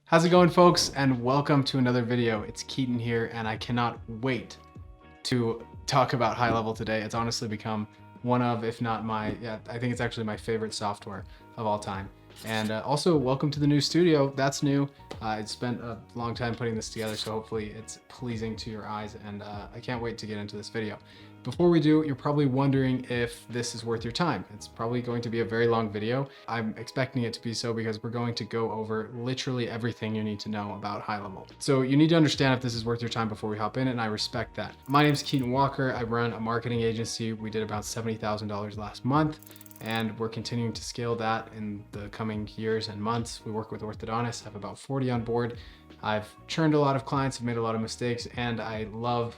How's it going, folks? And welcome to another video. It's Keaton here, and I cannot wait to talk about HighLevel today. It's honestly become one of, if not my, I think it's actually my favorite software of all time. And also, welcome to the new studio. That's new. I spent a long time putting this together, so hopefully it's pleasing to your eyes, and I can't wait to get into this video. Before we do, you're probably wondering if this is worth your time. It's probably going to be a very long video. I'm expecting it to be so because we're going to go over literally everything you need to know about HighLevel. So you need to understand if this is worth your time before we hop in, and I respect that. My name is Keaton Walker. I run a marketing agency. We did about $70,000 last month, and we're continuing to scale that in the coming years and months. We work with orthodontists. I have about 40 on board. I've churned a lot of clients, I've made a lot of mistakes, and I love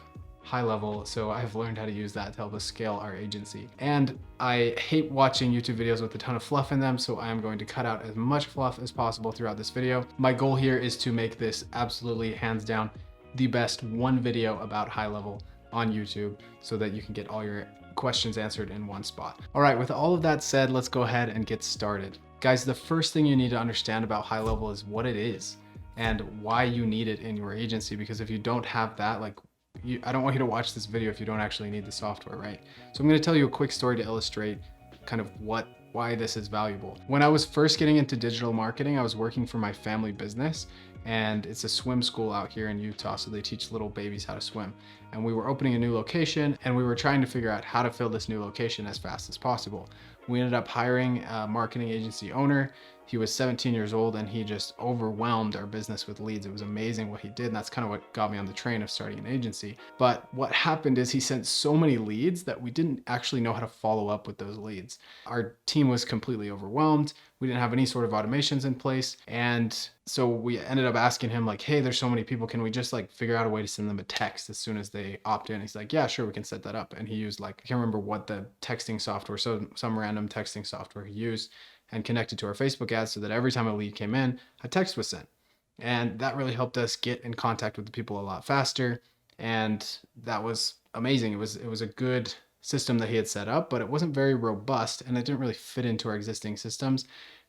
HighLevel, so I've learned how to use that to help us scale our agency. And I hate watching YouTube videos with a ton of fluff in them, so I am going to cut out as much fluff as possible throughout this video. My goal here is to make this absolutely, hands down, the best one video about HighLevel on YouTube so that you can get all your questions answered in one spot. All right, with all of that said, let's go ahead and get started. Guys, the first thing you need to understand about HighLevel is what it is and why you need it in your agency, because if you don't have that, I don't want you to watch this video if you don't actually need the software, right? So I'm going to tell you a quick story to illustrate kind of why this is valuable. When I was first getting into digital marketing, I was working for my family business, and it's a swim school out here in Utah, so they teach little babies how to swim. And we were opening a new location, and we were trying to figure out how to fill this new location as fast as possible. We ended up hiring a marketing agency owner. He was 17 years old, and he just overwhelmed our business with leads. It was amazing what he did, and that's kind of what got me on the train of starting an agency. But what happened is he sent so many leads that we didn't actually know how to follow up with those leads. Our team was completely overwhelmed. We didn't have any sort of automations in place. And so we ended up asking him, like, hey, there's so many people. Can we just figure out a way to send them a text as soon as they opt in? He's like, yeah, sure, we can set that up. And he used I can't remember what the texting software, so some random texting software he used, and connected to our Facebook ads so that every time a lead came in, a text was sent. And that really helped us get in contact with the people a lot faster. And that was amazing. It was a good system that he had set up, but it wasn't very robust, and it didn't really fit into our existing systems.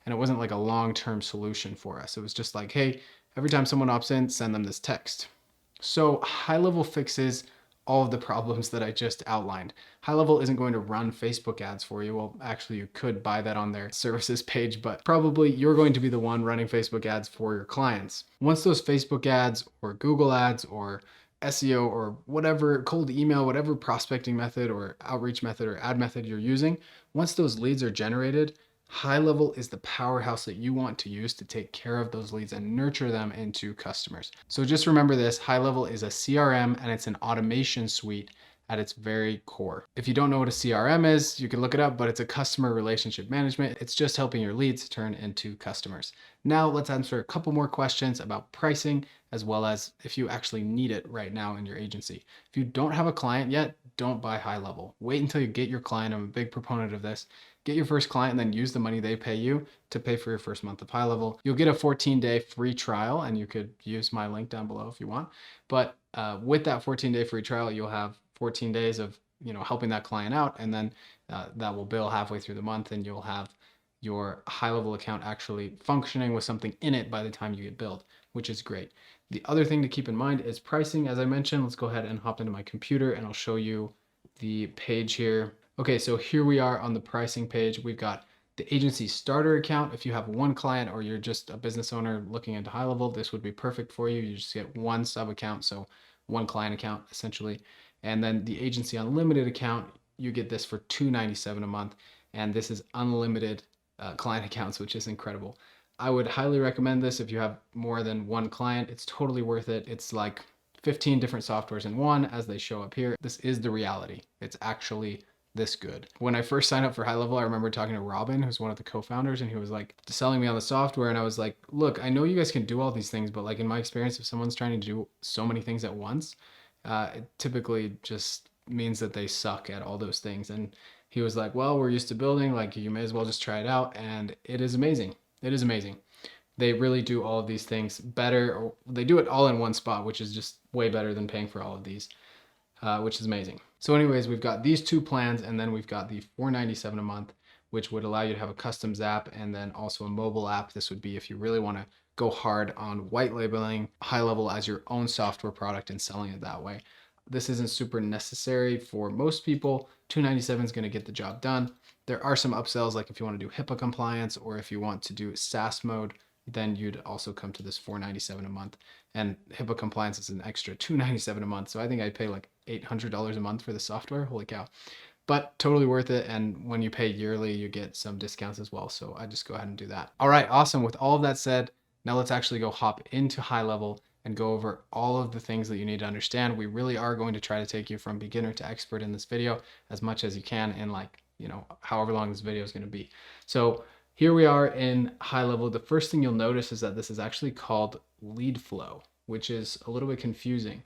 And it wasn't like a long-term solution for us. It was just like, hey, every time someone opts in, send them this text. So HighLevel fixes all of the problems that I just outlined. HighLevel isn't going to run Facebook ads for you. Well, actually you could buy that on their services page, but probably you're going to be the one running Facebook ads for your clients. Once those Facebook ads or Google ads or SEO or whatever, cold email, whatever prospecting method or outreach method or ad method you're using, once those leads are generated, HighLevel is the powerhouse that you want to use to take care of those leads and nurture them into customers. So just remember this, HighLevel is a CRM, and it's an automation suite at its very core. If you don't know what a CRM is, you can look it up, but it's a customer relationship management. It's just helping your leads turn into customers. Now let's answer a couple more questions about pricing, as well as if you actually need it right now in your agency. If you don't have a client yet, don't buy HighLevel. Wait until you get your client. I'm a big proponent of this. Get your first client and then use the money they pay you to pay for your first month of HighLevel. You'll get a 14-day free trial, and you could use my link down below if you want. But with that 14-day free trial, you'll have 14 days of helping that client out, and then that will bill halfway through the month, and you'll have your HighLevel account actually functioning with something in it by the time you get billed, which is great. The other thing to keep in mind is pricing. As I mentioned, let's go ahead and hop into my computer, and I'll show you the page here. Okay, so here we are on the pricing page. We've got the agency starter account. If you have one client or you're just a business owner looking into HighLevel, this would be perfect for you. You just get one sub account, so one client account essentially. And then the agency unlimited account, you get this for $297 a month. And this is unlimited client accounts, which is incredible. I would highly recommend this if you have more than one client. It's totally worth it. It's like 15 different softwares in one, as they show up here. This is the reality. It's actually this good. When I first signed up for HighLevel, I remember talking to Robin, who's one of the co-founders, and he was selling me on the software, and I was like, look, I know you guys can do all these things, but in my experience, if someone's trying to do so many things at once, it typically just means that they suck at all those things. And he was like, well, we're used to building, you may as well just try it out. And it is amazing. It is amazing. They really do all of these things better, or they do it all in one spot, which is just way better than paying for all of these, which is amazing. So anyways, we've got these two plans, and then we've got the $497 a month, which would allow you to have a customs app and then also a mobile app. This would be if you really want to go hard on white labeling HighLevel as your own software product and selling it that way. This isn't super necessary for most people. $297 is going to get the job done. There are some upsells, like if you want to do HIPAA compliance or if you want to do SaaS mode, then you'd also come to this $497 a month. And HIPAA compliance is an extra $297 a month. So I think I'd pay like $800 a month for the software. Holy cow. But totally worth it. And when you pay yearly, you get some discounts as well. So I just go ahead and do that. All right, awesome. With all of that said, now let's actually go hop into HighLevel and go over all of the things that you need to understand. We really are going to try to take you from beginner to expert in this video as much as you can in like, however long this video is going to be. So here we are in HighLevel. The first thing you'll notice is that this is actually called lead flow, which is a little bit confusing.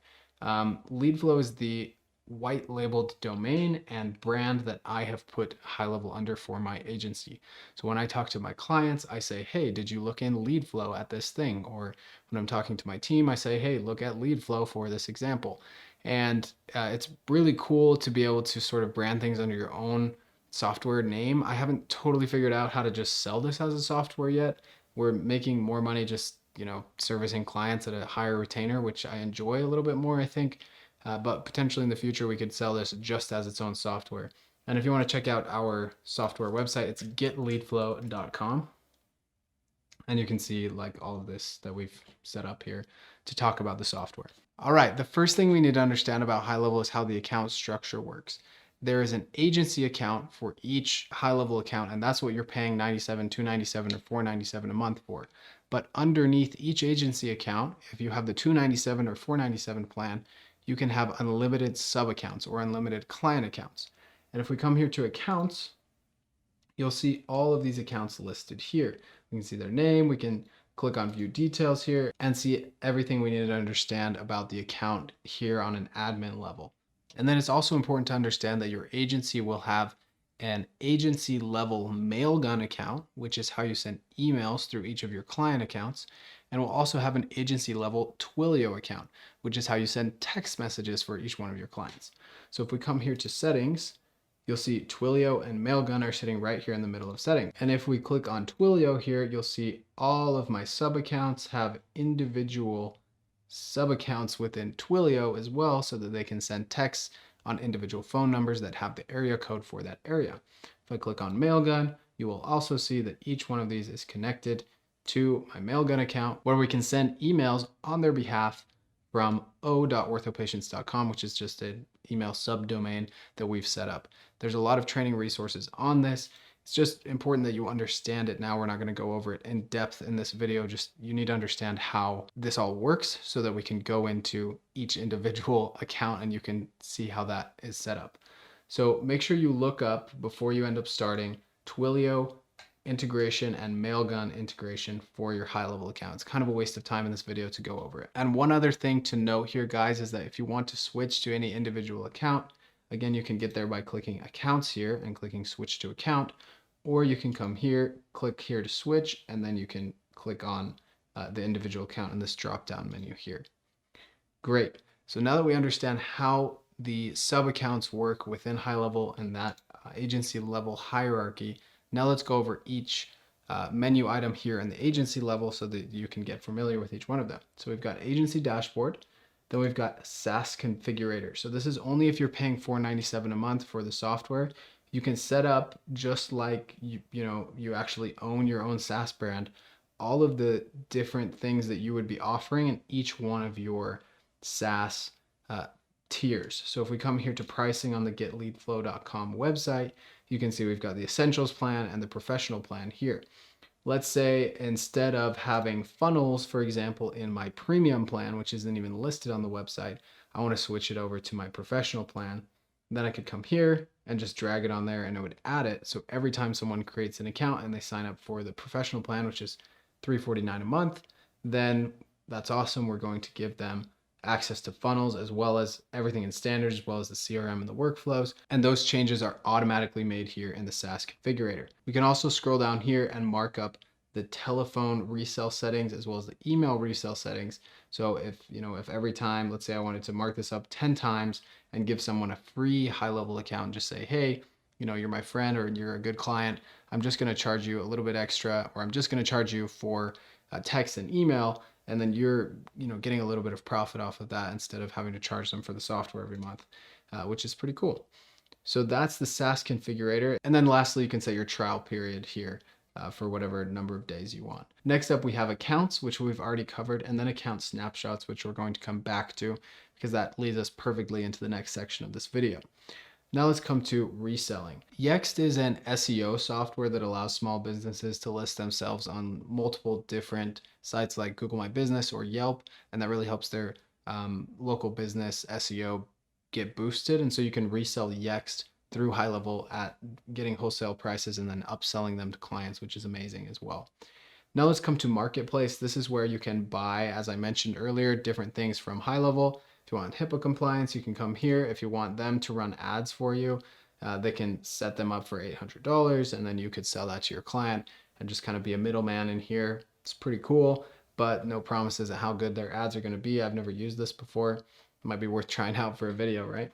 Lead flow is the white labeled domain and brand that I have put HighLevel under for my agency. So when I talk to my clients, I say, hey, did you look in lead flow at this thing? Or when I'm talking to my team, I say, hey, look at lead flow for this example. And it's really cool to be able to sort of brand things under your own software name. I haven't totally figured out how to just sell this as a software yet. We're making more money just, servicing clients at a higher retainer, which I enjoy a little bit more, I think. But potentially in the future, we could sell this just as its own software. And if you want to check out our software website, it's getleadflow.com. And you can see like all of this that we've set up here to talk about the software. All right, the first thing we need to understand about HighLevel is how the account structure works. There is an agency account for each HighLevel account, and that's what you're paying $97, $297, or $497 a month for. But underneath each agency account, if you have the $297 or $497 plan, you can have unlimited sub accounts or unlimited client accounts. And if we come here to accounts, you'll see all of these accounts listed here. We can see their name, we can click on view details here and see everything we need to understand about the account here on an admin level. And then it's also important to understand that your agency will have an agency level mailgun account, which is how you send emails through each of your client accounts. And we'll also have an agency level Twilio account, which is how you send text messages for each one of your clients. So if we come here to settings, you'll see Twilio and Mailgun are sitting right here in the middle of settings. And if we click on Twilio here, you'll see all of my sub accounts have individual sub accounts within Twilio as well, so that they can send texts on individual phone numbers that have the area code for that area. If I click on Mailgun, you will also see that each one of these is connected to my Mailgun account, where we can send emails on their behalf from o.orthopatients.com, which is just an email subdomain that we've set up. There's a lot of training resources on this. It's just important that you understand it now. We're not going to go over it in depth in this video. Just you need to understand how this all works so that we can go into each individual account and you can see how that is set up. So make sure you look up before you end up starting Twilio integration and Mailgun integration for your HighLevel account. It's kind of a waste of time in this video to go over it. And one other thing to note here, guys, is that if you want to switch to any individual account, again, you can get there by clicking accounts here and clicking switch to account, or you can come here, click here to switch, and then you can click on the individual account in this drop-down menu here. Great. So now that we understand how the sub accounts work within HighLevel and that agency level hierarchy, now let's go over each menu item here in the agency level so that you can get familiar with each one of them. So we've got agency dashboard, then we've got SaaS configurator. So this is only if you're paying $497 a month for the software. You can set up just like you actually own your own SaaS brand, all of the different things that you would be offering in each one of your SaaS tiers. So if we come here to pricing on the getleadflow.com website, you can see we've got the essentials plan and the professional plan here. Let's say instead of having funnels, for example, in my premium plan, which isn't even listed on the website, I want to switch it over to my professional plan. Then I could come here and just drag it on there and it would add it. So every time someone creates an account and they sign up for the professional plan, which is $349 a month, then that's awesome. We're going to give them access to funnels as well as everything in standards, as well as the CRM and the workflows. And those changes are automatically made here in the SaaS configurator. We can also scroll down here and mark up the telephone resale settings as well as the email resale settings. So if every time, let's say I wanted to mark this up 10 times and give someone a free HighLevel account, just say, hey, you're my friend or you're a good client, I'm just going to charge you a little bit extra, or I'm just going to charge you for text and email, and then you're getting a little bit of profit off of that instead of having to charge them for the software every month, which is pretty cool. So that's the SaaS configurator. And then lastly, you can set your trial period here for whatever number of days you want. Next up, we have accounts, which we've already covered, and then account snapshots, which we're going to come back to because that leads us perfectly into the next section of this video. Now let's come to reselling. Yext is an SEO software that allows small businesses to list themselves on multiple different sites like Google My Business or Yelp, and that really helps their local business SEO get boosted. And so you can resell Yext through HighLevel at getting wholesale prices and then upselling them to clients, which is amazing as well. Now let's come to Marketplace. This is where you can buy, as I mentioned earlier, different things from HighLevel. If you want HIPAA compliance, you can come here. If you want them to run ads for you, they can set them up for $800, and then you could sell that to your client and just kind of be a middleman in here. It's pretty cool, but no promises of how good their ads are going to be. I've never used this before. It might be worth trying out for a video, right?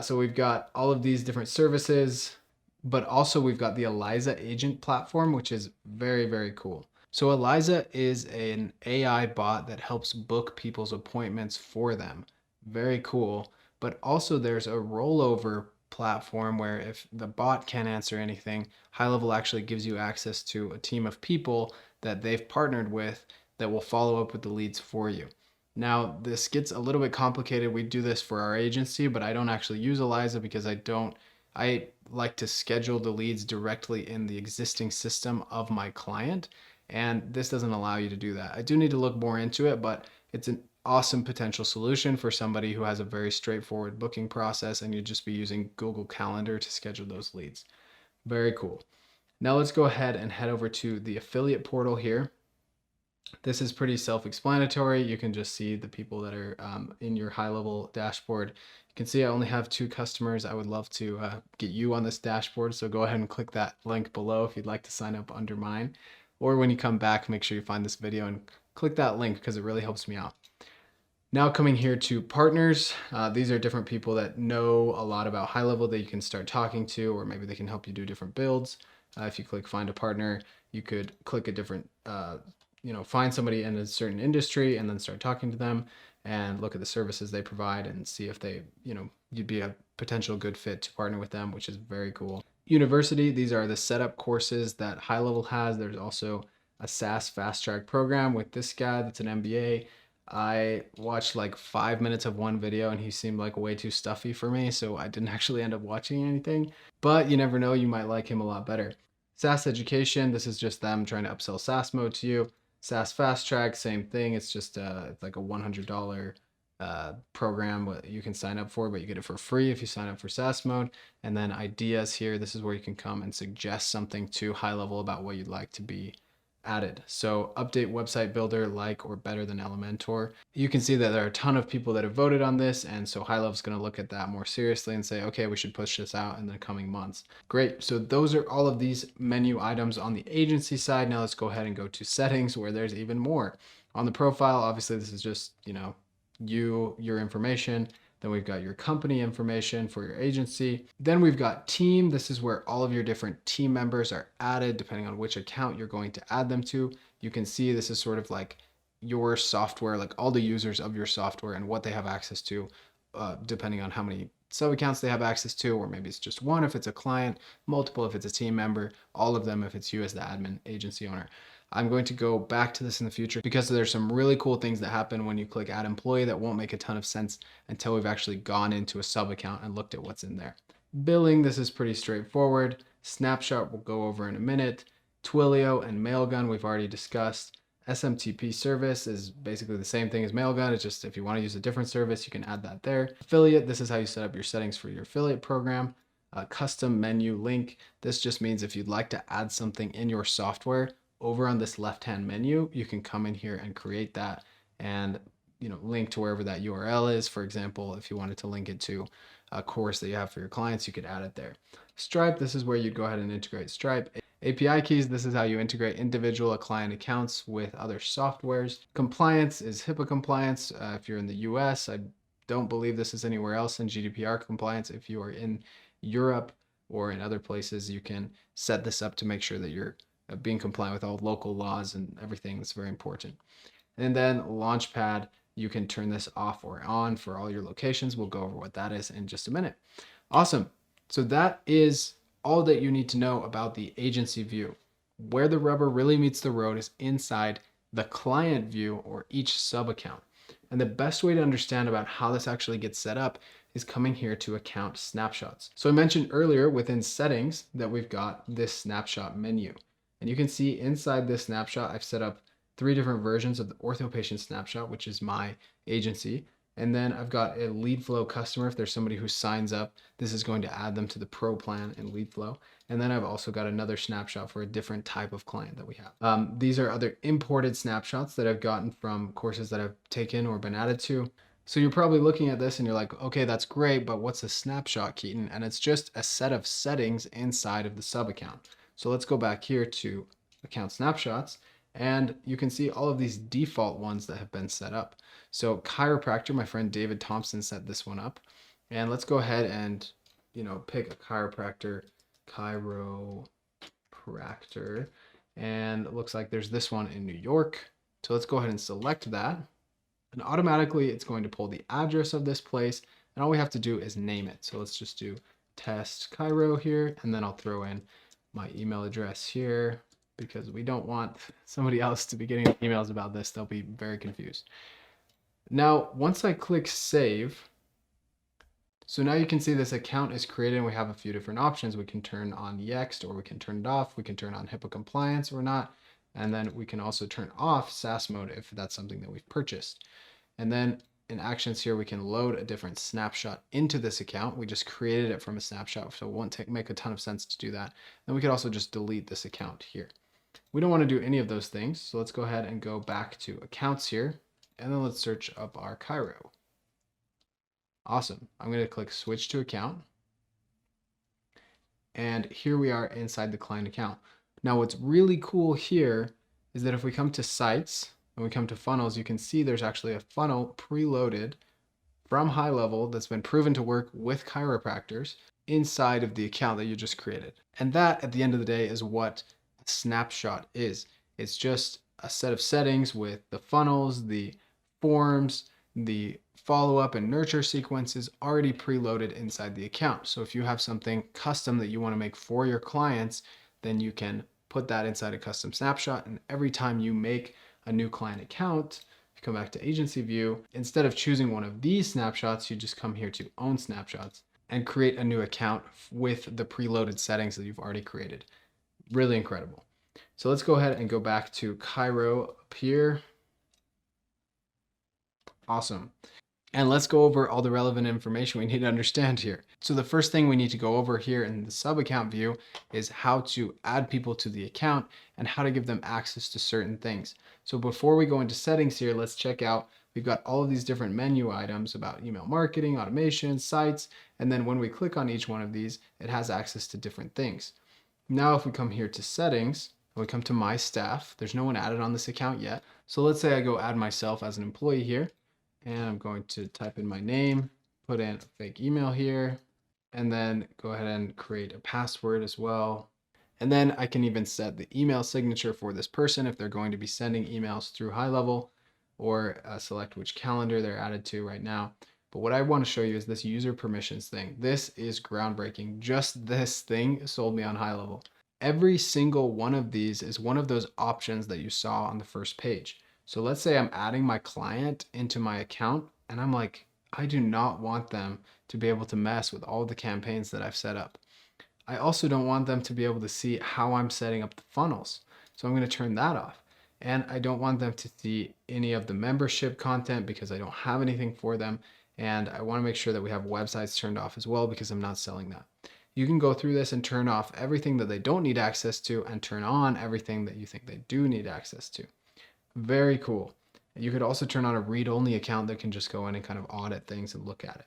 So we've got all of these different services, but also we've got the Eliza agent platform, which is very, very cool. So Eliza is an AI bot that helps book people's appointments for them. Very cool. But also there's a rollover platform where if the bot can't answer anything, HighLevel actually gives you access to a team of people that they've partnered with that will follow up with the leads for you. Now, this gets a little bit complicated. We do this for our agency, but I don't actually use Eliza because I like to schedule the leads directly in the existing system of my client, and this doesn't allow you to do that. I do need to look more into it, but it's an awesome potential solution for somebody who has a very straightforward booking process and you'd just be using Google Calendar to schedule those leads. Very cool. Now let's go ahead and head over to the affiliate portal here. This is pretty self-explanatory. You can just see the people that are in your HighLevel dashboard. You can see I only have 2 customers. I would love to get you on this dashboard, so go ahead and click that link below if you'd like to sign up under mine. Or when you come back, make sure you find this video and click that link because it really helps me out. Now coming here to partners, these are different people that know a lot about HighLevel that you can start talking to, or maybe they can help you do different builds. If you click find a partner, you could click a different, find somebody in a certain industry and then start talking to them and look at the services they provide and see if they, you'd be a potential good fit to partner with them, which is very cool. University, these are the setup courses that HighLevel has. There's also a SaaS fast track program with this guy that's an MBA. I watched like 5 minutes of one video and he seemed like way too stuffy for me, so I didn't actually end up watching anything, but you never know, you might like him a lot better. SAS Education, this is just them trying to upsell SaaS Mode to you. SAS Fast Track, same thing. It's just it's like a $100 program you can sign up for, but you get it for free if you sign up for SaaS Mode. And then ideas here, this is where you can come and suggest something to HighLevel about what you'd like to be added. So update website builder like or better than Elementor. You can see that there are a ton of people that have voted on this, and so HighLevel is going to look at that more seriously and say, okay, we should push this out in the coming months. Great. So those are all of these menu items on the agency side. Now let's go ahead and go to settings where there's even more. On the profile, obviously this is just, your information. Then we've got your company information for your agency. Then we've got team. This is where all of your different team members are added depending on which account you're going to add them to. You can see this is sort of like your software, like all the users of your software and what they have access to, depending on how many sub accounts they have access to, or maybe it's just one if it's a client, multiple if it's a team member, all of them if it's you as the admin agency owner. I'm going to go back to this in the future because there's some really cool things that happen when you click add employee that won't make a ton of sense until we've actually gone into a sub account and looked at what's in there. Billing, this is pretty straightforward. Snapshot we'll go over in a minute. Twilio and Mailgun we've already discussed. SMTP service is basically the same thing as Mailgun. It's just if you want to use a different service, you can add that there. Affiliate, this is how you set up your settings for your affiliate program. Custom menu link, this just means if you'd like to add something in your software, over on this left-hand menu, you can come in here and create that and link to wherever that URL is. For example, if you wanted to link it to a course that you have for your clients, you could add it there. Stripe, this is where you go ahead and integrate Stripe. API keys, this is how you integrate individual client accounts with other softwares. Compliance is HIPAA compliance. If you're in the US, I don't believe this is anywhere else, in GDPR compliance. If you are in Europe or in other places, you can set this up to make sure that you're being compliant with all local laws and everything. That's very important. And then Launchpad, you can turn this off or on for all your locations. We'll go over what that is in just a minute. Awesome. So that is all that you need to know about the agency view. Where the rubber really meets the road is inside the client view or each sub account. And the best way to understand about how this actually gets set up is coming here to account snapshots. So I mentioned earlier within settings that we've got this snapshot menu. And you can see inside this snapshot, I've set up 3 different versions of the ortho patient snapshot, which is my agency. And then I've got a lead flow customer. If there's somebody who signs up, this is going to add them to the pro plan in lead flow. And then I've also got another snapshot for a different type of client that we have. These are other imported snapshots that I've gotten from courses that I've taken or been added to. So you're probably looking at this and you're like, okay, that's great, but what's a snapshot, Keaton? And it's just a set of settings inside of the sub account. So let's go back here to account snapshots. And you can see all of these default ones that have been set up. So chiropractor, my friend David Thompson set this one up. And let's go ahead and, pick a chiropractor. And it looks like there's this one in New York. So let's go ahead and select that. And automatically it's going to pull the address of this place. And all we have to do is name it. So let's just do test chiro here. And then I'll throw in my email address here, because we don't want somebody else to be getting emails about this. They'll be very confused. Now, once I click save, so now you can see this account is created and we have a few different options. We can turn on Yext or we can turn it off. We can turn on HIPAA compliance or not. And then we can also turn off SaaS mode if that's something that we've purchased. And then in actions here, we can load a different snapshot into this account. We just created it from a snapshot, so it won't make a ton of sense to do that. Then we could also just delete this account here. We don't want to do any of those things. So let's go ahead and go back to accounts here. And then let's search up our chiro. Awesome. I'm going to click switch to account. And here we are inside the client account. Now what's really cool here is that if we come to sites and we come to funnels, you can see there's actually a funnel preloaded from HighLevel that's been proven to work with chiropractors inside of the account that you just created. And that at the end of the day is what a snapshot is. It's just a set of settings with the funnels, the forms, the follow-up and nurture sequences already preloaded inside the account. So if you have something custom that you want to make for your clients, then you can put that inside a custom snapshot. And every time you make a new client account, if you come back to agency view, instead of choosing one of these snapshots, you just come here to own snapshots and create a new account with the preloaded settings that you've already created. Really incredible. So let's go ahead and go back to chiro up here. Awesome. And let's go over all the relevant information we need to understand here. So the first thing we need to go over here in the sub account view is how to add people to the account and how to give them access to certain things. So before we go into settings here, let's check out, we've got all of these different menu items about email marketing, automation, sites, and then when we click on each one of these, it has access to different things. Now if we come here to settings, and we come to my staff, there's no one added on this account yet. So let's say I go add myself as an employee here. And I'm going to type in my name, put in a fake email here, and then go ahead and create a password as well. And then I can even set the email signature for this person if they're going to be sending emails through HighLevel, or select which calendar they're added to right now. But what I want to show you is this user permissions thing. This is groundbreaking. Just this thing sold me on HighLevel. Every single one of these is one of those options that you saw on the first page. So let's say I'm adding my client into my account and I'm like, I do not want them to be able to mess with all the campaigns that I've set up. I also don't want them to be able to see how I'm setting up the funnels. So I'm going to turn that off. And I don't want them to see any of the membership content because I don't have anything for them. And I want to make sure that we have websites turned off as well because I'm not selling that. You can go through this and turn off everything that they don't need access to and turn on everything that you think they do need access to. Very cool. You could also turn on a read-only account that can just go in and kind of audit things and look at it.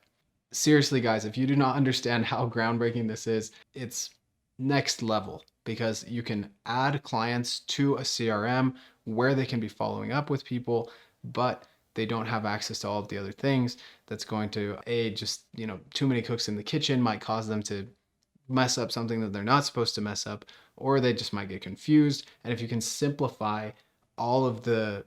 Seriously, guys, if you do not understand how groundbreaking this is, it's next level because you can add clients to a CRM where they can be following up with people, but they don't have access to all of the other things. That's going to, just, too many cooks in the kitchen might cause them to mess up something that they're not supposed to mess up, or they just might get confused. And if you can simplify all of the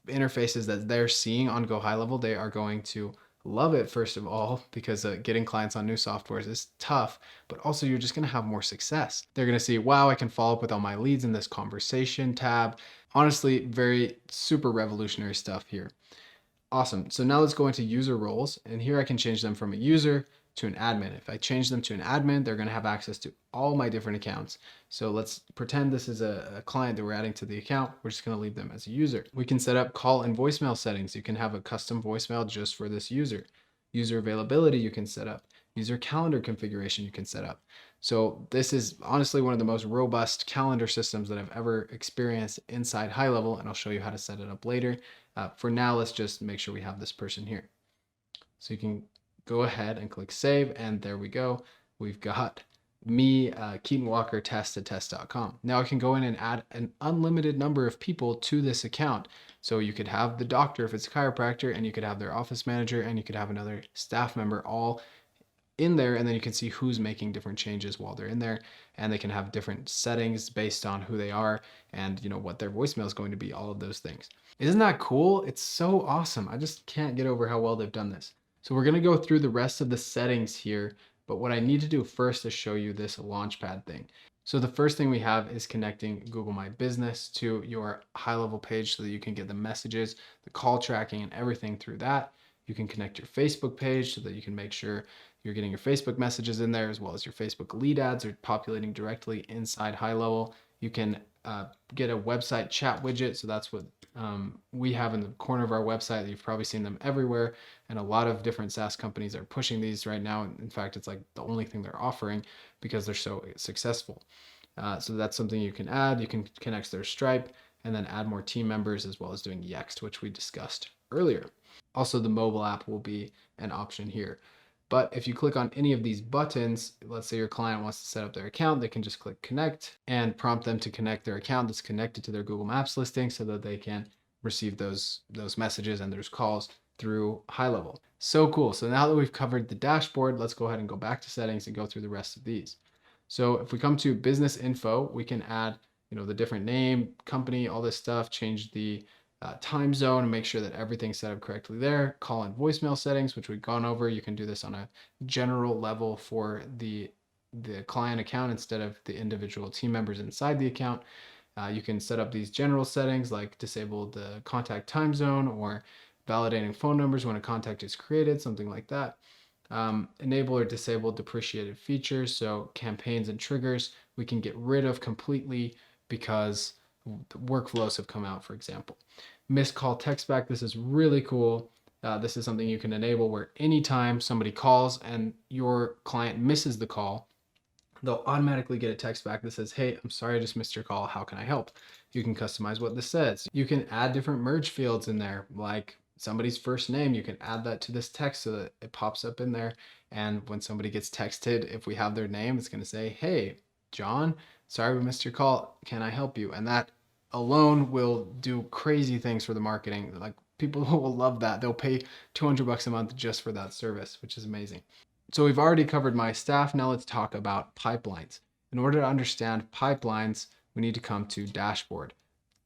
interfaces that they're seeing on GoHighLevel, they are going to love it, first of all, because getting clients on new softwares is tough, but also you're just going to have more success. They're going to see, wow, I can follow up with all my leads in this conversation tab. Honestly, very super revolutionary stuff here. Awesome. So now let's go into user roles, and here I can change them from a user to an admin. If I change them to an admin, they're going to have access to all my different accounts. So let's pretend this is a client that we're adding to the account. We're just going to leave them as a user. We can set up call and voicemail settings. You can have a custom voicemail just for this user. User availability you can set up. User calendar configuration you can set up. So this is honestly one of the most robust calendar systems that I've ever experienced inside HighLevel, and I'll show you how to set it up later. For now, let's just make sure we have this person here. So you can go ahead and click save, and there we go. We've got me, Keaton Walker, test at test.com. Now I can go in and add an unlimited number of people to this account. So you could have the doctor if it's a chiropractor, and you could have their office manager, and you could have another staff member all in there, and then you can see who's making different changes while they're in there, and they can have different settings based on who they are and what their voicemail is going to be, all of those things. Isn't that cool? It's so awesome. I just can't get over how well they've done this. So we're going to go through the rest of the settings here, but what I need to do first is show you this launchpad thing. So the first thing we have is connecting Google My Business to your HighLevel page so that you can get the messages, the call tracking, and everything through that. You can connect your Facebook page so that you can make sure you're getting your Facebook messages in there, as well as your Facebook lead ads are populating directly inside HighLevel. You can get a website chat widget. So that's what we have in the corner of our website. You've probably seen them everywhere, and a lot of different SaaS companies are pushing these right now. In fact, it's like the only thing they're offering because they're so successful. So that's something you can add. You can connect their Stripe and then add more team members, as well as doing Yext, which we discussed earlier. Also, the mobile app will be an option here. But if you click on any of these buttons, let's say your client wants to set up their account, they can just click connect and prompt them to connect their account that's connected to their Google Maps listing so that they can receive those messages and those calls through HighLevel. So cool. So now that we've covered the dashboard, let's go ahead and go back to settings and go through the rest of these. So if we come to business info, we can add, the different name, company, all this stuff, change the time zone and make sure that everything's set up correctly there. Call and voicemail settings, which we've gone over. You can do this on a general level for the client account instead of the individual team members inside the account. You can set up these general settings like disable the contact time zone or validating phone numbers when a contact is created, something like that. Enable or disable depreciated features, so campaigns and triggers we can get rid of completely because workflows have come out, for example. Missed call text back, this is really cool. This is something you can enable where anytime somebody calls and your client misses the call, they'll automatically get a text back that says, hey, I'm sorry I just missed your call, how can I help? You can customize what this says. You can add different merge fields in there, like somebody's first name. You can add that to this text so that it pops up in there, and when somebody gets texted, if we have their name, it's going to say, hey, John, sorry we missed your call, can I help you? And that alone will do crazy things for the marketing. Like, people will love that. They'll pay $200 a month just for that service, which is amazing. So we've already covered my staff. Now let's talk about pipelines. In order to understand pipelines, we need to come to dashboard.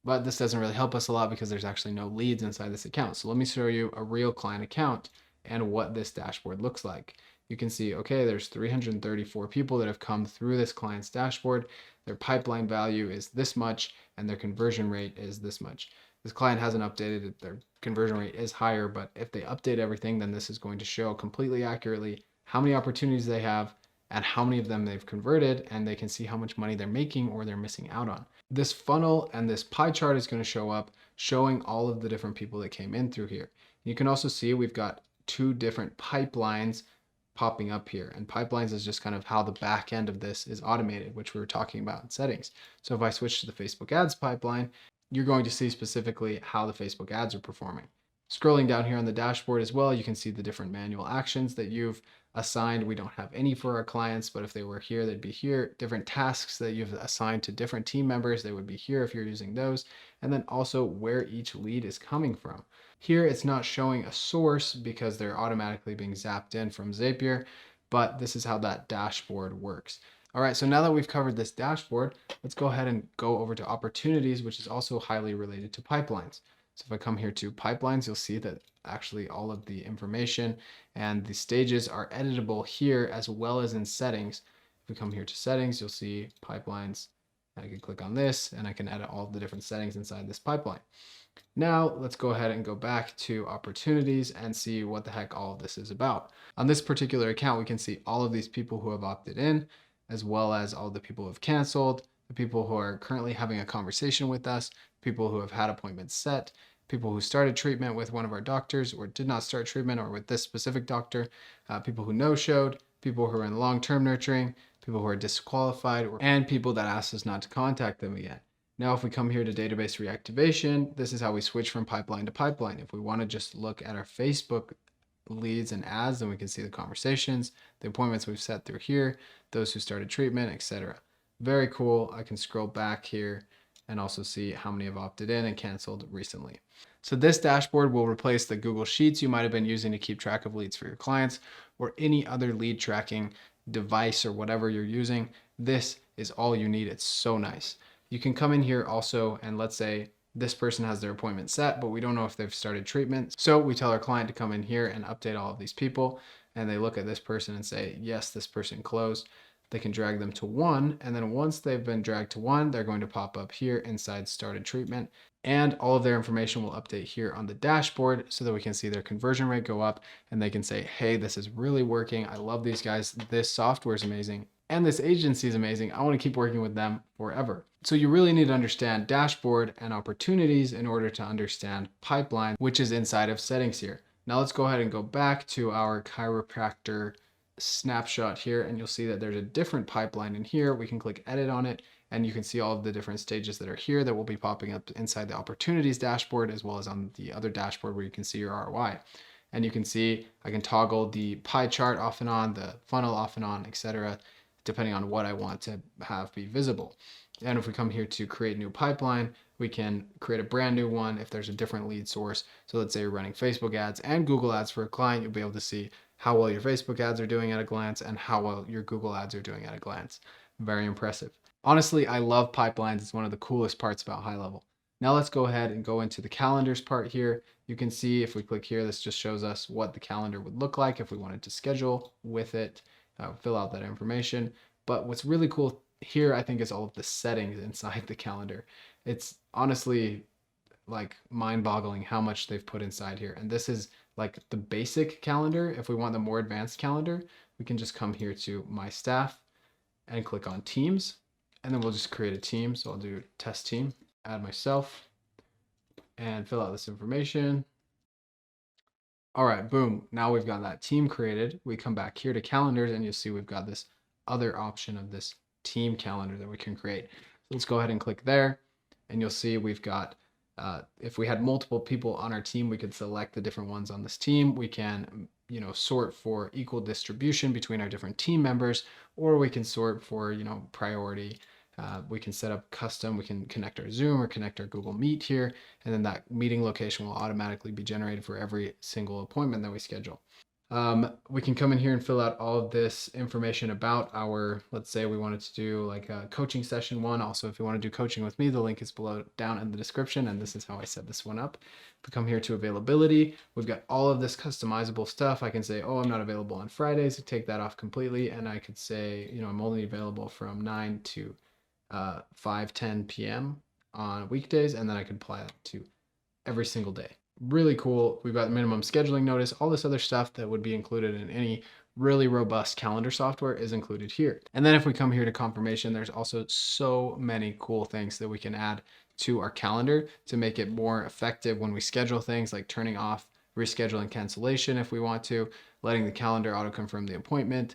But this doesn't really help us a lot because there's actually no leads inside this account. So let me show you a real client account and what this dashboard looks like. You can see, okay, there's 334 people that have come through this client's dashboard. Their pipeline value is this much, and their conversion rate is this much. This client hasn't updated it. Their conversion rate is higher, but if they update everything, then this is going to show completely accurately how many opportunities they have and how many of them they've converted, and they can see how much money they're making or they're missing out on. This funnel and this pie chart is going to show up showing all of the different people that came in through here. You can also see we've got two different pipelines popping up here, and pipelines is just kind of how the back end of this is automated, which we were talking about in settings. So if I switch to the Facebook ads pipeline, you're going to see specifically how the Facebook ads are performing. Scrolling down here on the dashboard as well, you can see the different manual actions that you've assigned. We don't have any for our clients, but if they were here, they'd be here. Different tasks that you've assigned to different team members, they would be here if you're using those. And then also where each lead is coming from. Here, it's not showing a source because they're automatically being zapped in from Zapier, but this is how that dashboard works. All right, so now that we've covered this dashboard, let's go ahead and go over to opportunities, which is also highly related to pipelines. So if I come here to pipelines, you'll see that actually all of the information and the stages are editable here as well as in settings. If we come here to settings, you'll see pipelines. I can click on this and I can edit all the different settings inside this pipeline. Now let's go ahead and go back to opportunities and see what the heck all of this is about. On this particular account, we can see all of these people who have opted in, as well as all the people who have canceled, the people who are currently having a conversation with us, people who have had appointments set, people who started treatment with one of our doctors or did not start treatment or with this specific doctor, people who no-showed, people who are in long-term nurturing, people who are disqualified, and people that asked us not to contact them again. Now, if we come here to database reactivation, this is how we switch from pipeline to pipeline. If we want to just look at our Facebook leads and ads, then we can see the conversations, the appointments we've set through here, those who started treatment, etc. Very cool. I can scroll back here and also see how many have opted in and canceled recently. So this dashboard will replace the Google Sheets you might have been using to keep track of leads for your clients or any other lead tracking device or whatever you're using. This is all you need. It's so nice. You can come in here also and let's say this person has their appointment set, but we don't know if they've started treatment. So we tell our client to come in here and update all of these people, and they look at this person and say, yes, this person closed. They can drag them to one, and then once they've been dragged to one, they're going to pop up here inside started treatment, and all of their information will update here on the dashboard so that we can see their conversion rate go up, and they can say, hey, this is really working. I love these guys. This software is amazing. And this agency is amazing. I want to keep working with them forever. So you really need to understand dashboard and opportunities in order to understand pipeline, which is inside of settings here. Now let's go ahead and go back to our chiropractor snapshot here, and you'll see that there's a different pipeline in here. We can click edit on it, and you can see all of the different stages that are here that will be popping up inside the opportunities dashboard, as well as on the other dashboard where you can see your ROI. And you can see I can toggle the pie chart off and on, the funnel off and on, etc., depending on what I want to have be visible. And if we come here to create new pipeline, we can create a brand new one if there's a different lead source. So let's say you're running Facebook ads and Google ads for a client, you'll be able to see how well your Facebook ads are doing at a glance and how well your Google ads are doing at a glance. Very impressive. Honestly, I love pipelines. It's one of the coolest parts about HighLevel. Now let's go ahead and go into the calendars part here. You can see if we click here, this just shows us what the calendar would look like if we wanted to schedule with it. Fill out that information. But what's really cool here, I think, is all of the settings inside the calendar. It's honestly like mind-boggling how much they've put inside here. And this is like the basic calendar. If we want the more advanced calendar, we can just come here to My Staff and click on Teams. And then we'll just create a team. So I'll do test team, add myself, and fill out this information. All right, boom. Now we've got that team created. We come back here to calendars and you'll see we've got this other option of this team calendar that we can create. So let's go ahead and click there and you'll see we've got, if we had multiple people on our team, we could select the different ones on this team. We can, sort for equal distribution between our different team members, or we can sort for, priority. We can set up custom, we can connect our Zoom or connect our Google Meet here, and then that meeting location will automatically be generated for every single appointment that we schedule. We can come in here and fill out all of this information about our, let's say we wanted to do like a coaching session one. Also, if you want to do coaching with me, the link is below down in the description, and this is how I set this one up. If we come here to availability, we've got all of this customizable stuff. I can say, oh, I'm not available on Fridays, take that off completely. And I could say, I'm only available from 9 to 5:10 p.m. on weekdays, and then I could apply that to every single day. Really cool. We've got minimum scheduling notice, all this other stuff that would be included in any really robust calendar software is included here. And then if we come here to confirmation, there's also so many cool things that we can add to our calendar to make it more effective when we schedule things, like turning off rescheduling cancellation if we want to, letting the calendar auto confirm the appointment,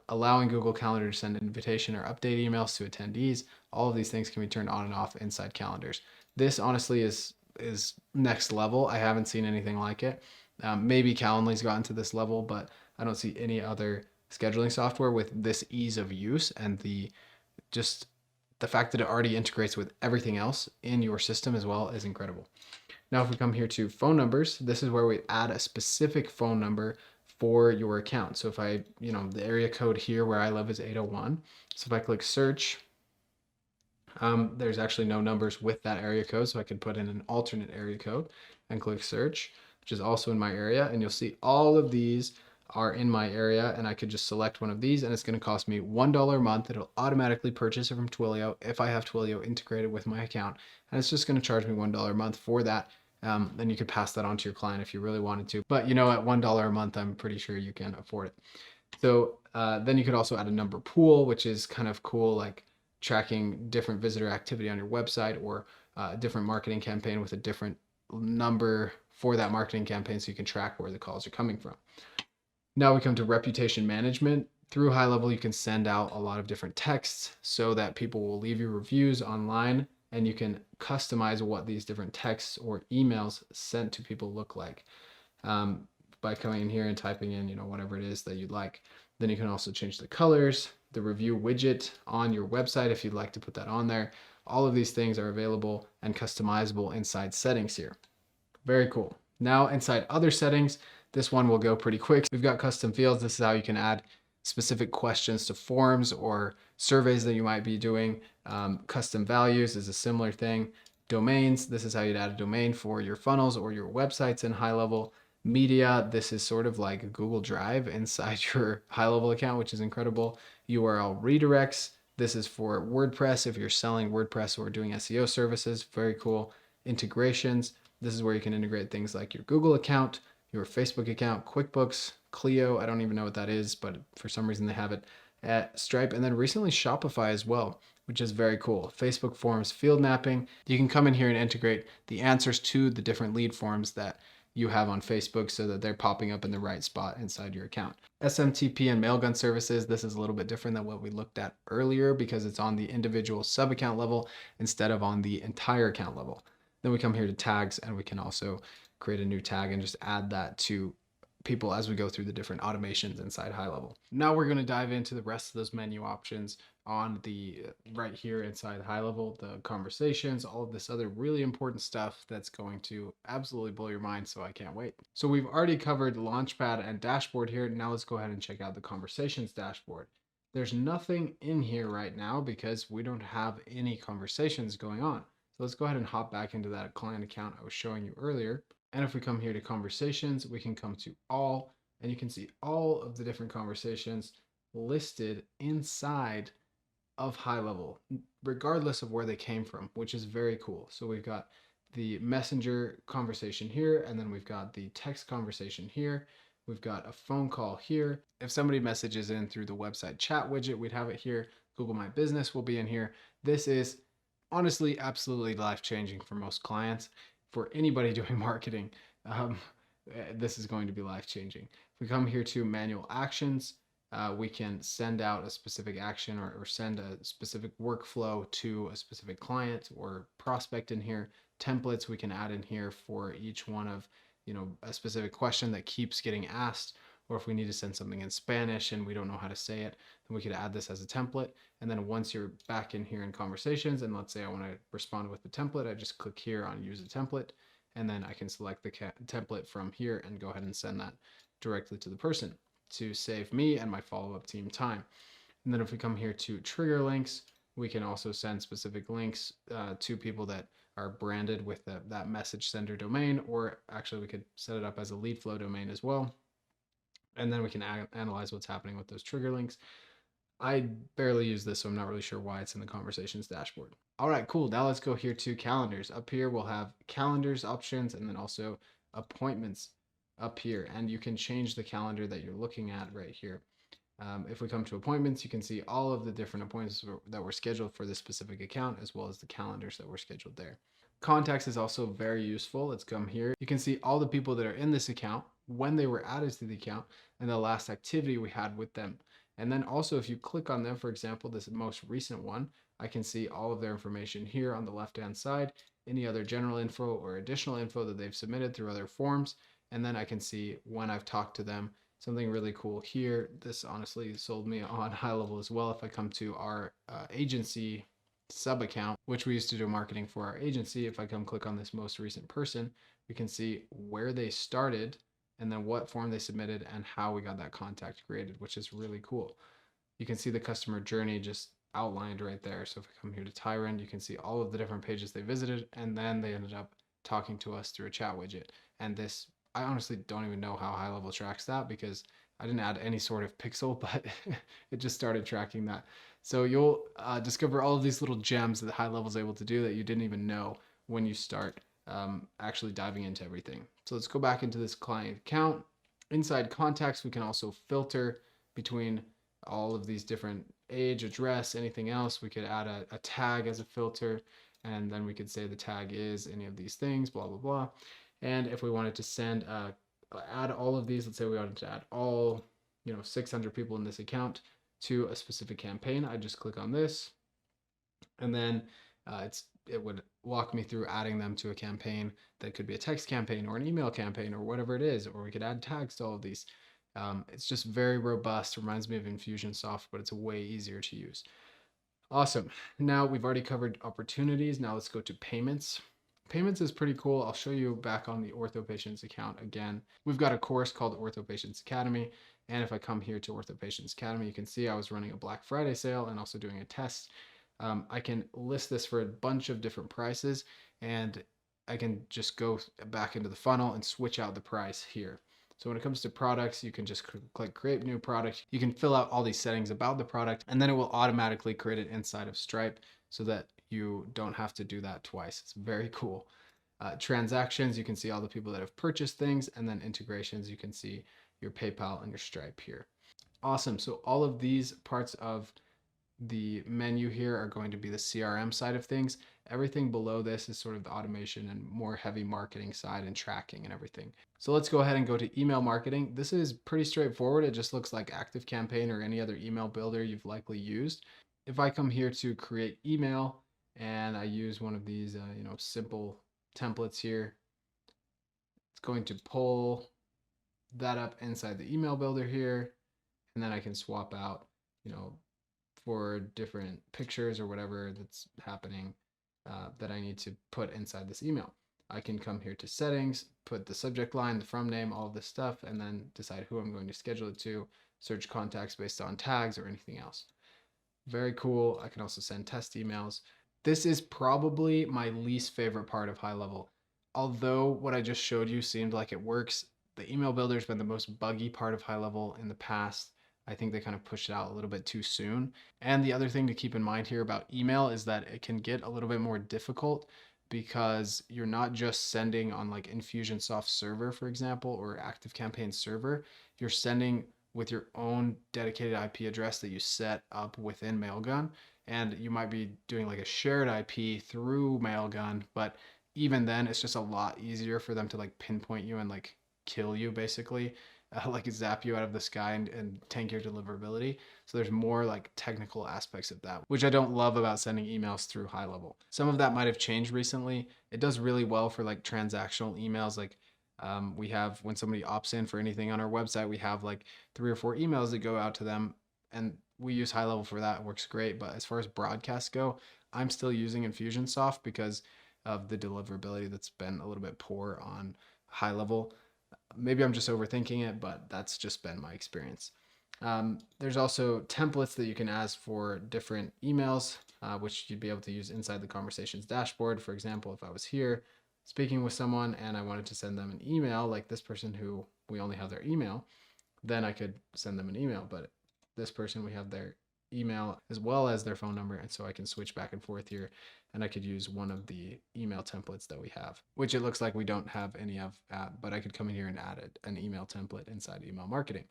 allowing Google Calendar to send invitation or update emails to attendees. All of these things can be turned on and off inside calendars. This honestly is next level. I haven't seen anything like it. Maybe Calendly's gotten to this level, but I don't see any other scheduling software with this ease of use and the fact that it already integrates with everything else in your system as well is incredible. Now, if we come here to phone numbers, this is where we add a specific phone number for your account. So if I, the area code here where I live is 801. So if I click search, there's actually no numbers with that area code. So I can put in an alternate area code and click search, which is also in my area. And you'll see all of these are in my area, and I could just select one of these, and it's going to cost me $1 a month. It'll automatically purchase it from Twilio if I have Twilio integrated with my account, and it's just going to charge me $1 a month for that. Then you could pass that on to your client if you really wanted to. But at $1 a month, I'm pretty sure you can afford it. So then you could also add a number pool, which is kind of cool, like tracking different visitor activity on your website, or a different marketing campaign with a different number for that marketing campaign, so you can track where the calls are coming from. Now we come to reputation management. Through HighLevel, you can send out a lot of different texts so that people will leave you reviews online, and you can customize what these different texts or emails sent to people look like by coming in here and typing in, whatever it is that you'd like. Then you can also change the colors, the review widget on your website if you'd like to put that on there. All of these things are available and customizable inside settings here. Very cool. Now inside other settings, this one will go pretty quick. We've got custom fields. This is how you can add specific questions to forms or surveys that you might be doing. Custom values is a similar thing. Domains, this is how you'd add a domain for your funnels or your websites in HighLevel. Media, this is sort of like Google Drive inside your HighLevel account, which is incredible. URL redirects, this is for WordPress if you're selling WordPress or doing SEO services. Very cool. Integrations, this is where you can integrate things like your Google account, your Facebook account, QuickBooks, Clio, I don't even know what that is, but for some reason they have it at Stripe, and then recently Shopify as well, which is very cool. Facebook forms field mapping. You can come in here and integrate the answers to the different lead forms that you have on Facebook so that they're popping up in the right spot inside your account. SMTP and Mailgun services, this is a little bit different than what we looked at earlier because it's on the individual sub account level instead of on the entire account level. Then we come here to tags, and we can also create a new tag and just add that to people as we go through the different automations inside HighLevel. Now we're going to dive into the rest of those menu options on the right here inside HighLevel, the conversations, all of this other really important stuff that's going to absolutely blow your mind, so I can't wait. So we've already covered Launchpad and Dashboard here. Now let's go ahead and check out the Conversations dashboard. There's nothing in here right now because we don't have any conversations going on. So let's go ahead and hop back into that client account I was showing you earlier. And if we come here to conversations, we can come to all, and you can see all of the different conversations listed inside of HighLevel, regardless of where they came from, which is very cool. So we've got the messenger conversation here, and then we've got the text conversation here. We've got a phone call here. If somebody messages in through the website chat widget, we'd have it here. Google My Business will be in here. This is honestly absolutely life-changing for most clients. For anybody doing marketing, this is going to be life-changing. If we come here to manual actions, we can send out a specific action or send a specific workflow to a specific client or prospect in here. Templates we can add in here for each one of, a specific question that keeps getting asked, or if we need to send something in Spanish and we don't know how to say it, then we could add this as a template. And then once you're back in here in conversations, and let's say I want to respond with the template, I just click here on use a template, and then I can select the template from here and go ahead and send that directly to the person to save me and my follow-up team time. And then if we come here to trigger links, we can also send specific links to people that are branded with that message sender domain, or actually we could set it up as a lead flow domain as well. And then we can analyze what's happening with those trigger links. I barely use this, so I'm not really sure why it's in the conversations dashboard. All right, cool. Now let's go here to calendars. Up here, we'll have calendars options and then also appointments up here. And you can change the calendar that you're looking at right here. If we come to appointments, you can see all of the different appointments that were scheduled for this specific account, as well as the calendars that were scheduled there. Contacts is also very useful. Let's come here. You can see all the people that are in this account, when they were added to the account, and the last activity we had with them. And then also if you click on them, for example, this most recent one, I can see all of their information here on the left-hand side, any other general info or additional info that they've submitted through other forms. And then I can see when I've talked to them. Something really cool here. This honestly sold me on HighLevel as well. If I come to our agency sub account, which we used to do marketing for our agency, if I come click on this most recent person, we can see where they started and then what form they submitted and how we got that contact created, which is really cool. You can see the customer journey just outlined right there. So if I come here to Tyron, you can see all of the different pages they visited, and then they ended up talking to us through a chat widget. And this, I honestly don't even know how HighLevel tracks that, because I didn't add any sort of pixel, but it just started tracking that. So you'll discover all of these little gems that HighLevel is able to do that you didn't even know when you start actually diving into everything. So let's go back into this client account. Inside contacts, we can also filter between all of these different age, address, anything else. We could add a tag as a filter, and then we could say the tag is any of these things, blah, blah, blah. And if we wanted to send, add all of these, let's say we wanted to add all, 600 people in this account to a specific campaign, I just click on this, and then it would walk me through adding them to a campaign that could be a text campaign or an email campaign or whatever it is, or we could add tags to all of these. It's just very robust, reminds me of Infusionsoft, but it's way easier to use. Awesome. Now we've already covered opportunities. Now let's go to payments. Payments is pretty cool. I'll show you back on the OrthoPatients account again. We've got a course called OrthoPatients Academy. And if I come here to OrthoPatients Academy, you can see I was running a Black Friday sale and also doing a test. I can list this for a bunch of different prices, and I can just go back into the funnel and switch out the price here. So when it comes to products, you can just click create new product. You can fill out all these settings about the product, and then it will automatically create it inside of Stripe so that you don't have to do that twice. It's very cool. Transactions, you can see all the people that have purchased things, and then integrations, you can see your PayPal and your Stripe here. Awesome. So all of these parts of the menu here are going to be the CRM side of things. Everything below this is sort of the automation and more heavy marketing side and tracking and everything. So let's go ahead and go to email marketing. This is pretty straightforward. It just looks like ActiveCampaign or any other email builder you've likely used. If I come here to create email and I use one of these, simple templates here, it's going to pull that up inside the email builder here. And then I can swap out, for different pictures or whatever that's happening that I need to put inside this email. I can come here to settings, put the subject line, the from name, all of this stuff, and then decide who I'm going to schedule it to, search contacts based on tags or anything else. Very cool. I can also send test emails. This is probably my least favorite part of HighLevel. Although what I just showed you seemed like it works, the email builder has been the most buggy part of HighLevel in the past. I think they kind of pushed it out a little bit too soon. And the other thing to keep in mind here about email is that it can get a little bit more difficult because you're not just sending on like Infusionsoft server, for example, or ActiveCampaign server. You're sending with your own dedicated IP address that you set up within Mailgun. And you might be doing like a shared IP through Mailgun, but even then it's just a lot easier for them to like pinpoint you and like kill you basically. Like zap you out of the sky and tank your deliverability. So there's more like technical aspects of that, which I don't love about sending emails through HighLevel. Some of that might have changed recently. It does really well for like transactional emails. Like we have, when somebody opts in for anything on our website, we have like 3 or 4 emails that go out to them, and we use HighLevel for that. It works great. But as far as broadcasts go, I'm still using Infusionsoft because of the deliverability that's been a little bit poor on HighLevel. Maybe I'm just overthinking it, but that's just been my experience. There's also templates that you can ask for different emails, which you'd be able to use inside the conversations dashboard. For example, if I was here speaking with someone and I wanted to send them an email, like this person who we only have their email, then I could send them an email. But this person, we have their email as well as their phone number, and so I can switch back and forth here, and I could use one of the email templates that we have, which it looks like we don't have any of, but I could come in here and add an email template inside email marketing.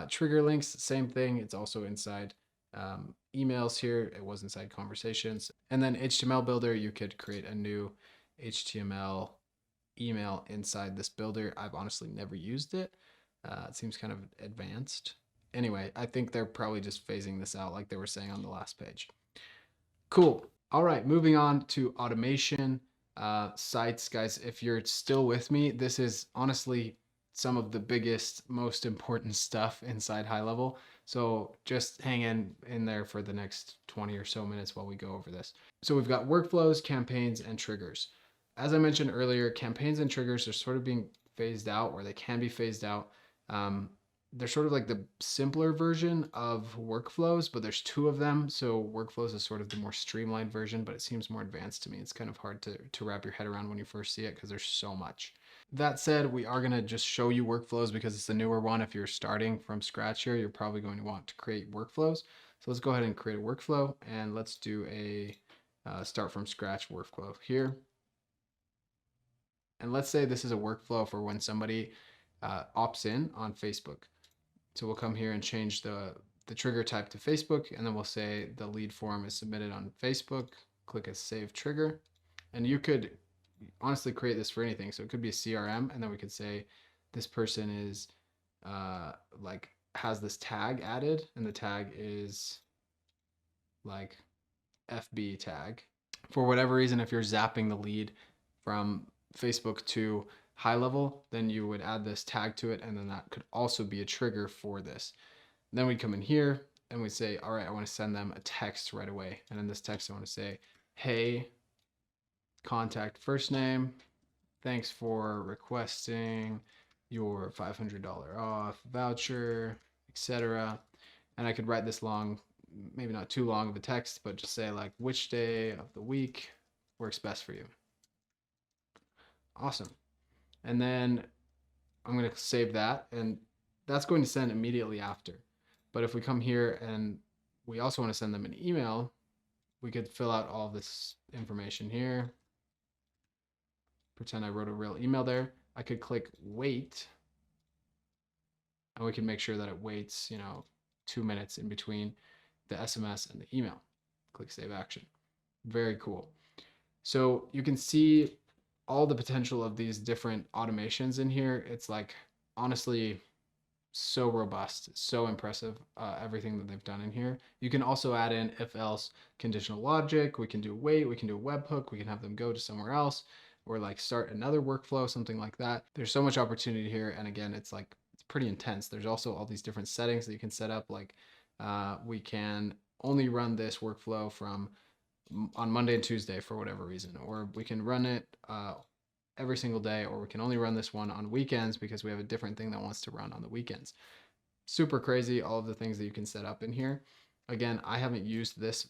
Trigger links, same thing. It's also inside emails here. It was inside conversations. And then HTML builder, you could create a new HTML email inside this builder. I've honestly never used it. It seems kind of advanced. Anyway, I think they're probably just phasing this out like they were saying on the last page. Cool. All right, moving on to automation sites. Guys, if you're still with me, this is honestly some of the biggest, most important stuff inside HighLevel. So just hang in there for the next 20 or so minutes while we go over this. So we've got workflows, campaigns, and triggers. As I mentioned earlier, campaigns and triggers are sort of being phased out, or they can be phased out. They're sort of like the simpler version of workflows, but there's two of them. So workflows is sort of the more streamlined version, but it seems more advanced to me. It's kind of hard to wrap your head around when you first see it because there's so much. That said, we are going to just show you workflows because it's the newer one. If you're starting from scratch here, you're probably going to want to create workflows. So let's go ahead and create a workflow, and let's do a start from scratch workflow here. And let's say this is a workflow for when somebody opts in on Facebook. So we'll come here and change the trigger type to Facebook, and then we'll say the lead form is submitted on Facebook. Click a save trigger, and you could honestly create this for anything. So it could be a CRM, and then we could say this person is like has this tag added, and the tag is like FB tag. For whatever reason, if you're zapping the lead from Facebook to HighLevel, then you would add this tag to it, and then that could also be a trigger for this. Then we come in here and we say, all right, I want to send them a text right away. And in this text, I want to say, hey, contact first name, thanks for requesting your $500 off voucher, etc. And I could write this long, maybe not too long of a text, but just say like, which day of the week works best for you. Awesome. And then I'm going to save that, and that's going to send immediately after. But if we come here and we also want to send them an email, we could fill out all this information here. Pretend I wrote a real email there. I could click wait, and we can make sure that it waits, 2 minutes in between the SMS and the email. Click save action. Very cool. So you can see all the potential of these different automations in here. It's like, honestly, so robust, so impressive, everything that they've done in here. You can also add in if else conditional logic. We can do wait, we can do a webhook, we can have them go to somewhere else, or like start another workflow, something like that. There's so much opportunity here, and again, it's pretty intense. There's also all these different settings that you can set up, like we can only run this workflow on Monday and Tuesday for whatever reason, or we can run it every single day, or we can only run this one on weekends because we have a different thing that wants to run on the weekends. Super crazy, all of the things that you can set up in here. Again, I haven't used this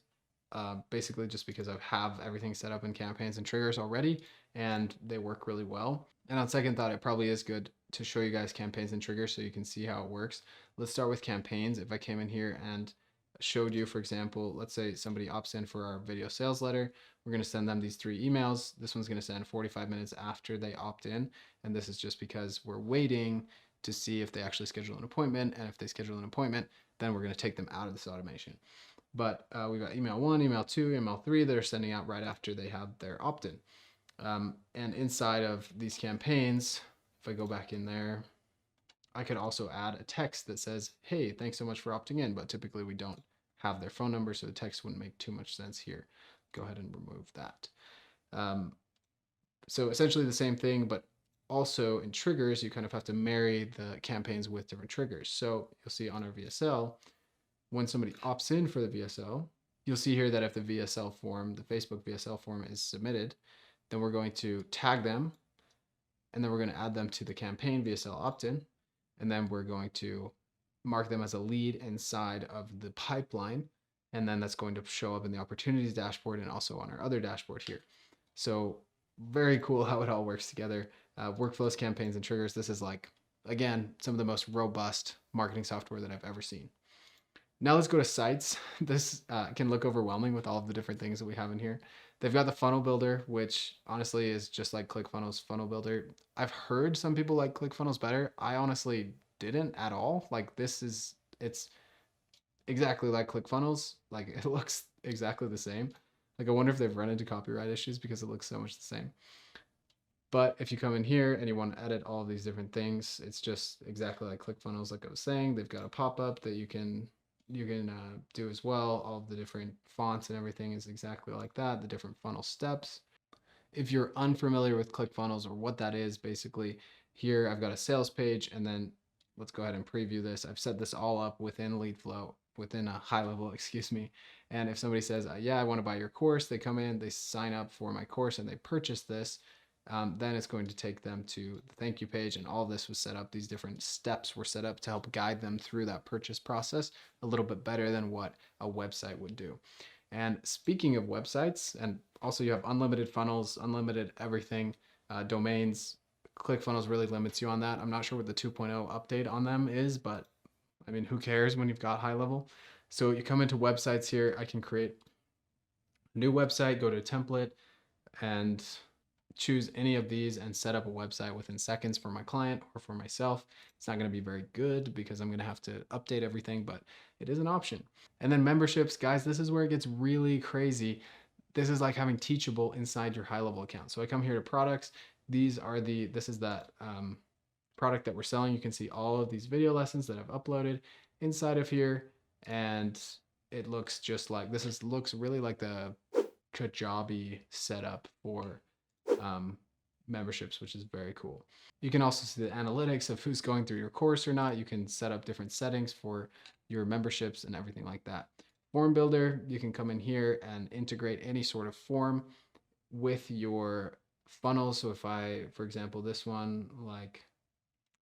basically just because I have everything set up in campaigns and triggers already, and they work really well. And on second thought, it probably is good to show you guys campaigns and triggers so you can see how it works. Let's start with campaigns. If I came in here and showed you, for example, let's say somebody opts in for our video sales letter. We're going to send them these 3 emails. This one's going to send 45 minutes after they opt in. And this is just because we're waiting to see if they actually schedule an appointment. And if they schedule an appointment, then we're going to take them out of this automation. But we've got email 1, email 2, email 3 that are sending out right after they have their opt-in. And inside of these campaigns, if I go back in there, I could also add a text that says, hey, thanks so much for opting in, but typically we don't have their phone number, so the text wouldn't make too much sense here. Go ahead and remove that. So essentially the same thing, but also in triggers, you kind of have to marry the campaigns with different triggers. So you'll see on our VSL, when somebody opts in for the VSL, you'll see here that if the VSL form, the Facebook VSL form is submitted, then we're going to tag them, and then we're going to add them to the campaign VSL opt-in, and then we're going to mark them as a lead inside of the pipeline, and then that's going to show up in the opportunities dashboard and also on our other dashboard here. So very cool how it all works together. Workflows, campaigns, and triggers. This is like, again, some of the most robust marketing software that I've ever seen. Now let's go to sites. This can look overwhelming with all of the different things that we have in here. They've got the funnel builder, which honestly is just like ClickFunnels funnel builder. I've heard some people like ClickFunnels better. I honestly didn't at all. Like it's exactly like ClickFunnels. Like it looks exactly the same. Like I wonder if they've run into copyright issues because it looks so much the same. But if you come in here and you want to edit all of these different things, it's just exactly like ClickFunnels. Like I was saying, they've got a pop-up that you can do as well. All of the different fonts and everything is exactly like that, the different funnel steps. If you're unfamiliar with ClickFunnels or what that is, basically here I've got a sales page, and then let's go ahead and preview this. I've set this all up within LeadFlow, within a HighLevel, excuse me. And if somebody says, yeah, I want to buy your course, they come in, they sign up for my course, and they purchase this. then it's going to take them to the thank you page, and all of this was set up. These different steps were set up to help guide them through that purchase process a little bit better than what a website would do. And speaking of websites, and also you have unlimited funnels, unlimited everything, domains. ClickFunnels really limits you on that. I'm not sure what the 2.0 update on them is, but I mean, who cares when you've got high level? So you come into websites here. I can create a new website, go to template, and choose any of these and set up a website within seconds for my client or for myself. It's not going to be very good because I'm going to have to update everything, but it is an option. And then memberships, guys, this is where it gets really crazy. This is like having Teachable inside your high level account. So I come here to products. This is that product that we're selling. You can see all of these video lessons that I've uploaded inside of here. And it looks just like, looks really like the Kajabi setup for memberships, which is very cool. You can also see the analytics of who's going through your course or not. You can set up different settings for your memberships and everything like that. Form builder, you can come in here and integrate any sort of form with your funnel. So if I, for example, this one, like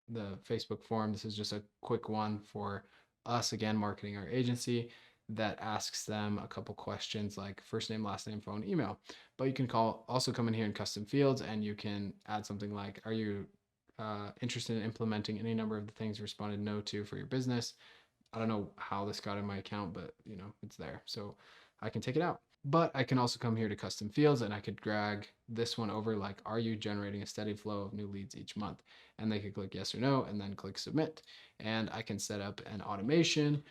the Facebook form, this is just a quick one for us, again, marketing our agency, that asks them a couple questions like first name, last name, phone, email. But you can also come in here in custom fields, and you can add something like, are you interested in implementing any number of the things you responded no to for your business? I don't know how this got in my account, but it's there. So I can take it out. But I can also come here to custom fields, and I could drag this one over, like, are you generating a steady flow of new leads each month? And they could click yes or no, and then click submit. And I can set up an automation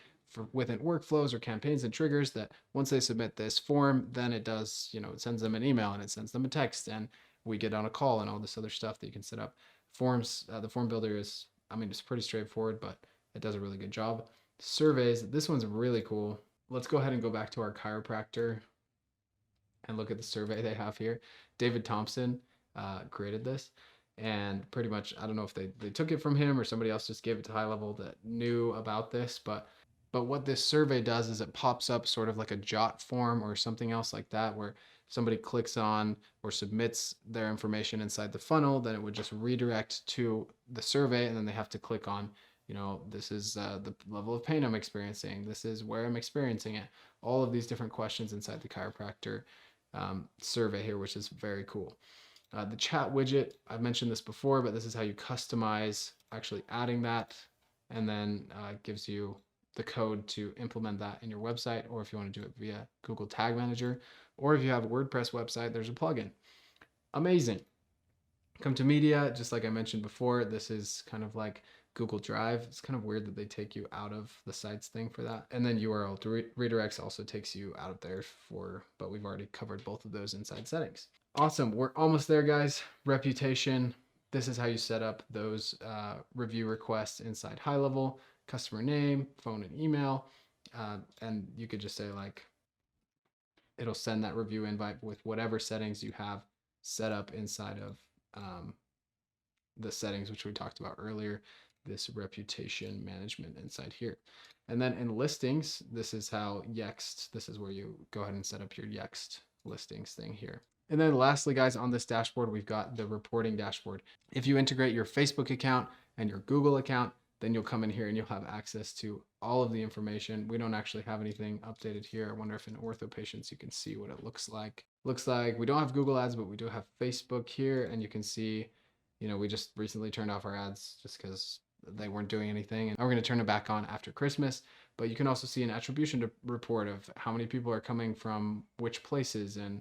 within workflows or campaigns and triggers that once they submit this form, then it does, it sends them an email and it sends them a text, and we get on a call and all this other stuff that you can set up. Forms, the form builder is, it's pretty straightforward, but it does a really good job. Surveys, this one's really cool. Let's go ahead and go back to our chiropractor and look at the survey they have here. David Thompson created this, and pretty much, I don't know if they took it from him or somebody else just gave it to high level that knew about this, but what this survey does is it pops up sort of like a jot form or something else like that, where somebody clicks on or submits their information inside the funnel, then it would just redirect to the survey, and then they have to click on, this is the level of pain I'm experiencing, this is where I'm experiencing it, all of these different questions inside the chiropractor survey here, which is very cool. The chat widget, I've mentioned this before, but this is how you customize actually adding that, and then it gives you the code to implement that in your website, or if you want to do it via Google Tag Manager, or if you have a WordPress website, there's a plugin. Amazing. Come to media, just like I mentioned before, this is kind of like Google Drive. It's kind of weird that they take you out of the sites thing for that. And then URL redirects also takes you out of there but we've already covered both of those inside settings. Awesome, we're almost there, guys. Reputation, this is how you set up those review requests inside high level. Customer name, phone, and email, and you could just say, like, it'll send that review invite with whatever settings you have set up inside of the settings which we talked about earlier, this reputation management inside here. And then in listings, this is how Yext, this is where you go ahead and set up your Yext listings thing here. And then lastly, guys, on this dashboard, we've got the reporting dashboard. If you integrate your Facebook account and your Google account, then you'll come in here and you'll have access to all of the information. We don't actually have anything updated here. I wonder if in ortho patients you can see what it looks like. Looks like we don't have Google ads, but we do have Facebook here, and you can see, we just recently turned off our ads just because they weren't doing anything, and we're going to turn it back on after Christmas. But you can also see an attribution report of how many people are coming from which places and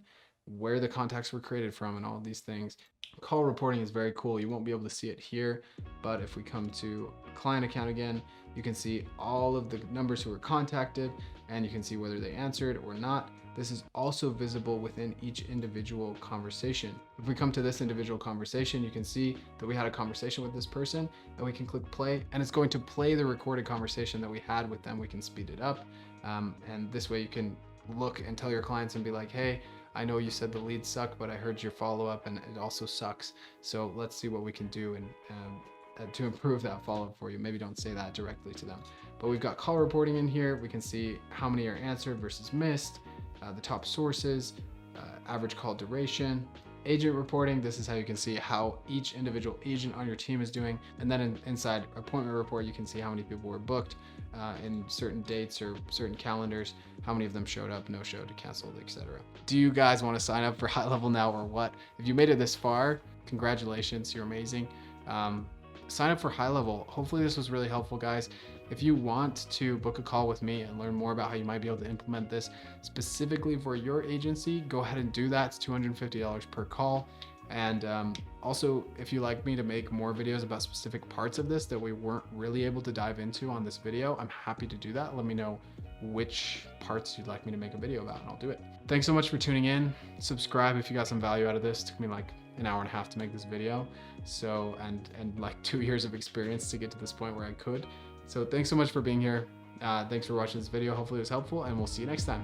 where the contacts were created from and all of these things. Call reporting is very cool. You won't be able to see it here, but if we come to client account again, you can see all of the numbers who were contacted, and you can see whether they answered or not. This is also visible within each individual conversation. If we come to this individual conversation, you can see that we had a conversation with this person, then we can click play, and it's going to play the recorded conversation that we had with them. We can speed it up, and this way you can look and tell your clients and be like, hey, I know you said the leads suck, but I heard your follow-up and it also sucks. So let's see what we can do and to improve that follow-up for you. Maybe don't say that directly to them. But we've got call reporting in here. We can see how many are answered versus missed, the top sources, average call duration, agent reporting, this is how you can see how each individual agent on your team is doing. And then inside appointment report, you can see how many people were booked in certain dates or certain calendars, how many of them showed up, no showed, canceled, etc. Do you guys want to sign up for High Level now or what? If you made it this far, congratulations, you're amazing. Sign up for High Level. Hopefully this was really helpful, guys. If you want to book a call with me and learn more about how you might be able to implement this specifically for your agency, go ahead and do that. It's $250 per call. And also, if you'd like me to make more videos about specific parts of this that we weren't really able to dive into on this video, I'm happy to do that. Let me know which parts you'd like me to make a video about and I'll do it. Thanks so much for tuning in. Subscribe if you got some value out of this. It took me like an hour and a half to make this video. So, and like 2 years of experience to get to this point where I could. So thanks so much for being here. Thanks for watching this video. Hopefully it was helpful and we'll see you next time.